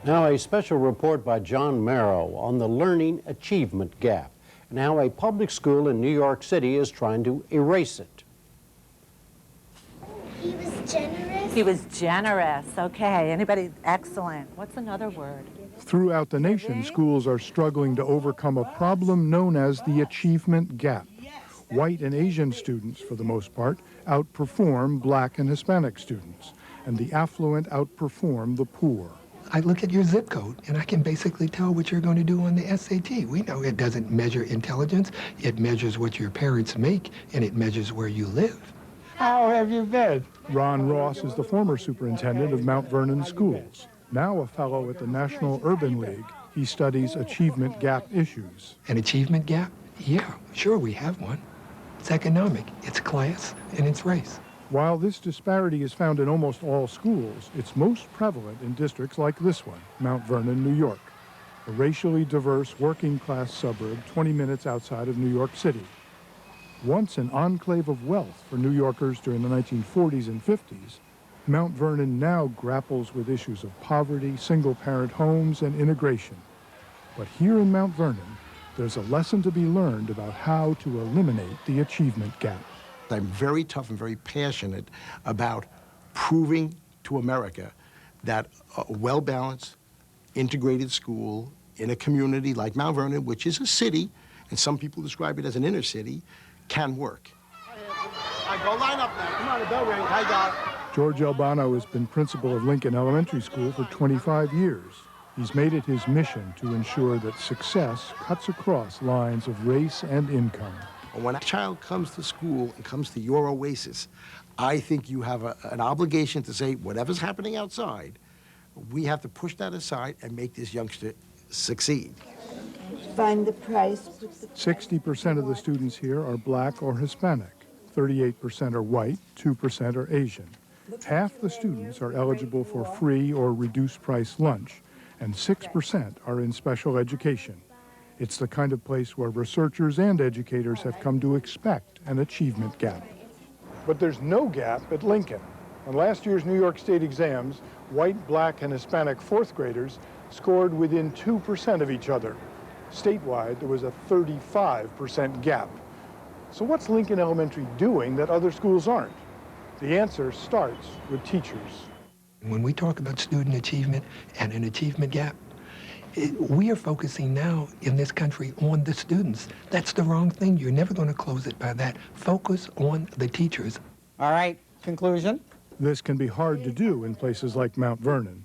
Now, a special report by John Marrow on the learning achievement gap and how a public school in New York City is trying to erase it. He was generous. He was generous. Okay. Anybody? Excellent. What's another word? Throughout the nation, schools are struggling to overcome a problem known as the achievement gap. White and Asian students, for the most part, outperform Black and Hispanic students, and the affluent outperform the poor. I look at your zip code, and I can basically tell what you're going to do on the SAT. We know it doesn't measure intelligence. It measures what your parents make, and it measures where you live. How have you been? Ron Ross is the former superintendent of Mount Vernon Schools. Now a fellow at the National Urban League, he studies achievement gap issues. An achievement gap? Yeah, sure we have one. It's economic, it's class, and it's race. While this disparity is found in almost all schools, it's most prevalent in districts like this one, Mount Vernon, New York, a racially diverse working-class suburb 20 minutes outside of New York City. Once an enclave of wealth for New Yorkers during the 1940s and 50s, Mount Vernon now grapples with issues of poverty, single-parent homes, and integration. But here in Mount Vernon, there's a lesson to be learned about how to eliminate the achievement gap. I'm very tough and very passionate about proving to America that a well-balanced, integrated school in a community like Mount Vernon, which is a city, and some people describe it as an inner city, can work. All right, go line up now. Come on, the bell rang. Hi, Doc. George Albano has been principal of Lincoln Elementary School for 25 years. He's made it his mission to ensure that success cuts across lines of race and income. When a child comes to school and comes to your oasis, I think you have an obligation to say, whatever's happening outside, we have to push that aside and make this youngster succeed. Find the price. 60% of the students here are Black or Hispanic. 38% are white, 2% are Asian. Half the students are eligible for free or reduced price lunch, and 6% are in special education. It's the kind of place where researchers and educators have come to expect an achievement gap. But there's no gap at Lincoln. On last year's New York State exams, white, Black, and Hispanic fourth graders scored within 2% of each other. Statewide, there was a 35% gap. So what's Lincoln Elementary doing that other schools aren't? The answer starts with teachers. When we talk about student achievement and an achievement gap, we are focusing now in this country on the students. That's the wrong thing. You're never going to close it by that. Focus on the teachers. All right, conclusion. This can be hard to do in places like Mount Vernon.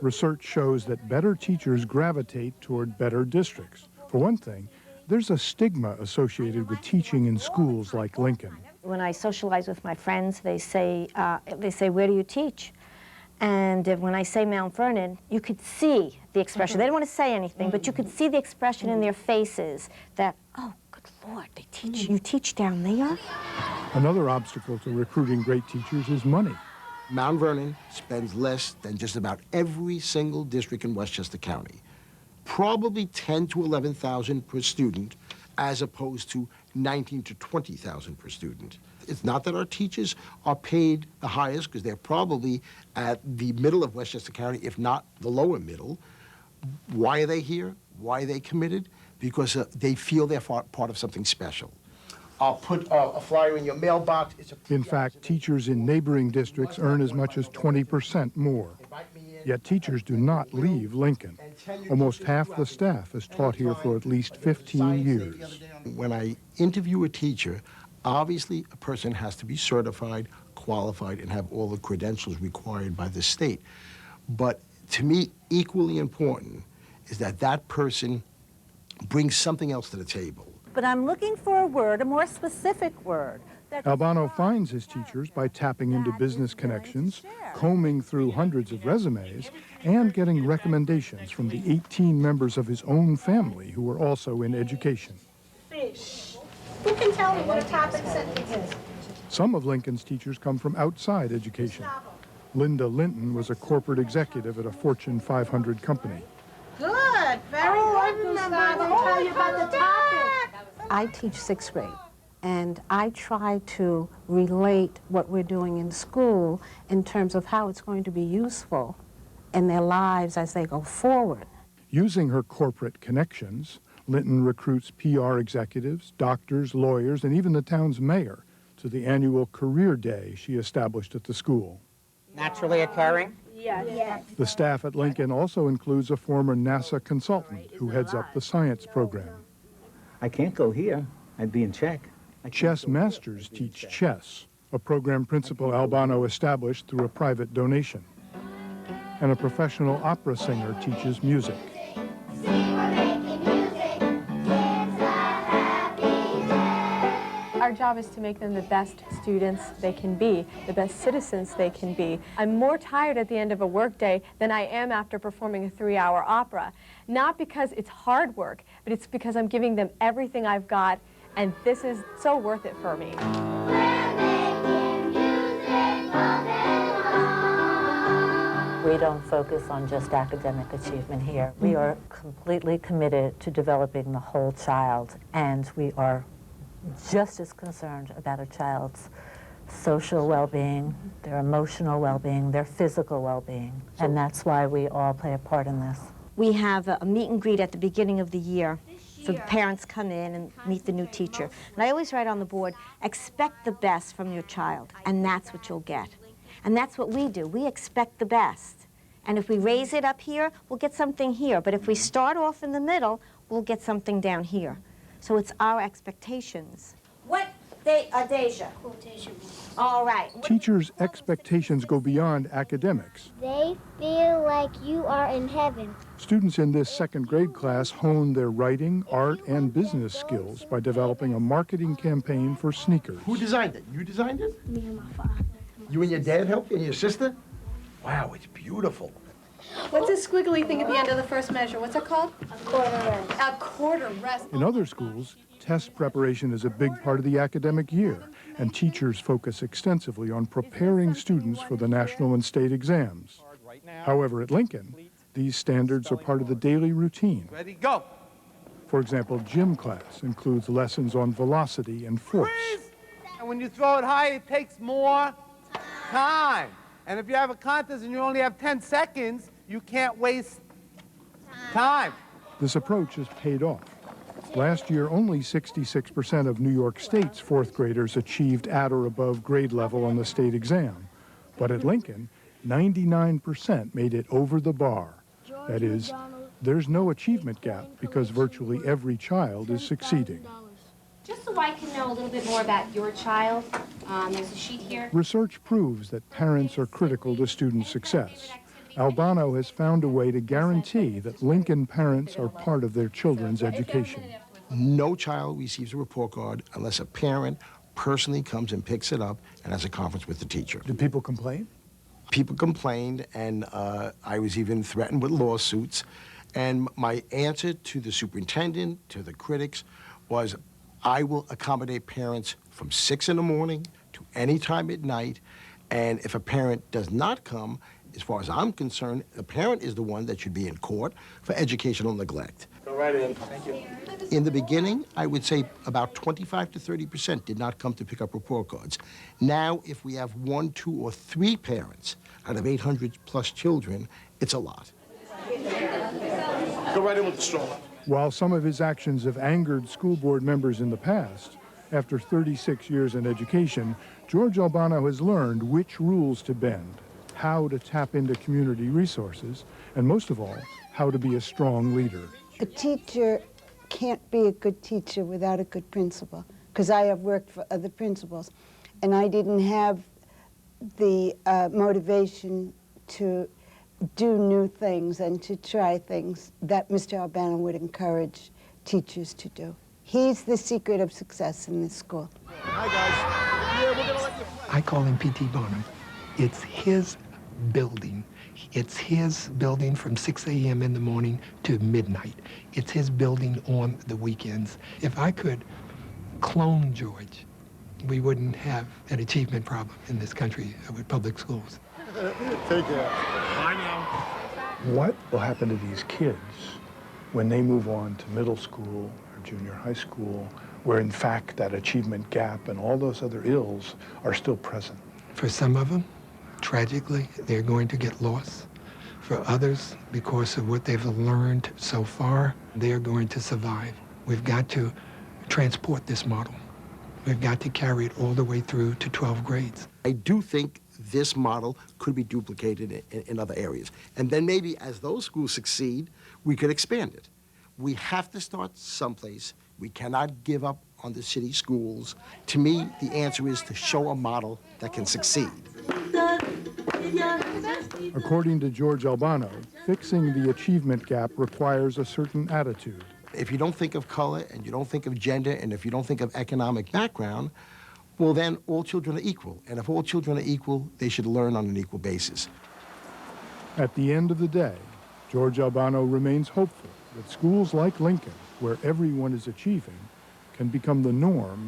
Research shows that better teachers gravitate toward better districts. For one thing, there's a stigma associated with teaching in schools like Lincoln. When I socialize with my friends, they say, where do you teach? And when I say Mount Vernon, you could see the expression. They don't want to say anything, but you could see the expression in their faces that, oh, good Lord, they teach. You teach down there? Another obstacle to recruiting great teachers is money. Mount Vernon spends less than just about every single district in Westchester County. Probably 10 to 11,000 per student, as opposed to 19 to 20,000 per student. It's not that our teachers are paid the highest, because they're probably at the middle of Westchester County, if not the lower middle. Why are they here? Why are they committed? Because they feel they're part of something special. I'll put a flyer in your mailbox. In fact, teachers in neighboring districts earn as much as 20% more. Yet teachers do not leave Lincoln. Almost half the staff has taught here for at least 15 years. When I interview a teacher, obviously a person has to be certified, qualified, and have all the credentials required by the state. But to me, equally important is that that person brings something else to the table. But I'm looking for a word, a more specific word. Albano finds his teachers by tapping into business connections, combing through hundreds of resumes, and getting recommendations from the 18 members of his own family who were also in education. Fish. Who can tell me what a topic sentence is? Some of Lincoln's teachers come from outside education. Linda Linton was a corporate executive at a Fortune 500 company. Good. Very good, Gustavo. Tell you about the topic. I teach sixth grade, and I try to relate what we're doing in school in terms of how it's going to be useful in their lives as they go forward. Using her corporate connections, Linton recruits PR executives, doctors, lawyers, and even the town's mayor to the annual career day she established at the school. Naturally occurring? Yes. The staff at Lincoln also includes a former NASA consultant who heads up the science program. I can't go here. I'd be in check. Chess masters teach chess, a program Principal Albano established through a private donation. And a professional opera singer teaches music. Our job is to make them the best students they can be, the best citizens they can be. I'm more tired at the end of a workday than I am after performing a 3-hour opera. Not because it's hard work, but it's because I'm giving them everything I've got, and this is so worth it for me. We don't focus on just academic achievement here. We are completely committed to developing the whole child, and we are just as concerned about a child's social well-being, their emotional well-being, their physical well-being, and that's why we all play a part in this. We have a meet and greet at the beginning of the year, so the parents come in and meet the new teacher. And I always write on the board, expect the best from your child, and that's what you'll get. And that's what we do. We expect the best. And if we raise it up here, we'll get something here. But if we start off in the middle, we'll get something down here. So it's our expectations. What day, Deja? Quotation. All right. Teachers' expectations go beyond academics. They feel like you are in heaven. Students in this second grade class hone their writing, art, and business skills by developing a marketing campaign for sneakers. Who designed it? You designed it? Me and my father. You and your dad helped you and your sister? Wow, it's beautiful. What's a squiggly thing at the end of the first measure? What's it called? A quarter rest. A quarter rest. In other schools, test preparation is a big part of the academic year, and teachers focus extensively on preparing students for the national and state exams. However, at Lincoln, these standards are part of the daily routine. Ready, go. For example, gym class includes lessons on velocity and force. And when you throw it high, it takes more time. And if you have a contest and you only have 10 seconds, you can't waste time. This approach has paid off. Last year, only 66% of New York State's fourth graders achieved at or above grade level on the state exam. But at Lincoln, 99% made it over the bar. That is, there's no achievement gap because virtually every child is succeeding. Just so I can know a little bit more about your child, there's a sheet here. Research proves that parents are critical to student success. Albano has found a way to guarantee that Lincoln parents are part of their children's education. No child receives a report card unless a parent personally comes and picks it up and has a conference with the teacher. Do people complain? People complained, and I was even threatened with lawsuits. And my answer to the superintendent, to the critics, was I will accommodate parents from 6 in the morning to any time at night. And if a parent does not come, as far as I'm concerned, the parent is the one that should be in court for educational neglect. Go right in. Thank you. In the beginning, I would say about 25 to 30% did not come to pick up report cards. Now, if we have 1, 2, or 3 parents out of 800 plus children, it's a lot. Go right in with the stroller. While some of his actions have angered school board members in the past, after 36 years in education, George Albano has learned which rules to bend, how to tap into community resources, and most of all, how to be a strong leader. A teacher can't be a good teacher without a good principal, because I have worked for other principals, and I didn't have the motivation to do new things and to try things that Mr. Albano would encourage teachers to do. He's the secret of success in this school. Hi, guys. Yeah, we're gonna let you play. I call him P.T. Bonham. It's his building. It's his building from 6 a.m. in the morning to midnight. It's his building on the weekends. If I could clone George, we wouldn't have an achievement problem in this country with public schools. Take care. Bye now. What will happen to these kids when they move on to middle school or junior high school, where in fact that achievement gap and all those other ills are still present? For some of them, tragically, they're going to get lost. For others, because of what they've learned so far, they are going to survive. We've got to transport this model. We've got to carry it all the way through to 12 grades. I do think this model could be duplicated in other areas. And then maybe as those schools succeed, we could expand it. We have to start someplace. We cannot give up on the city schools. To me, the answer is to show a model that can succeed. According to George Albano, fixing the achievement gap requires a certain attitude. If you don't think of color and you don't think of gender and if you don't think of economic background, well then all children are equal. And if all children are equal, they should learn on an equal basis. At the end of the day, George Albano remains hopeful that schools like Lincoln, where everyone is achieving, can become the norm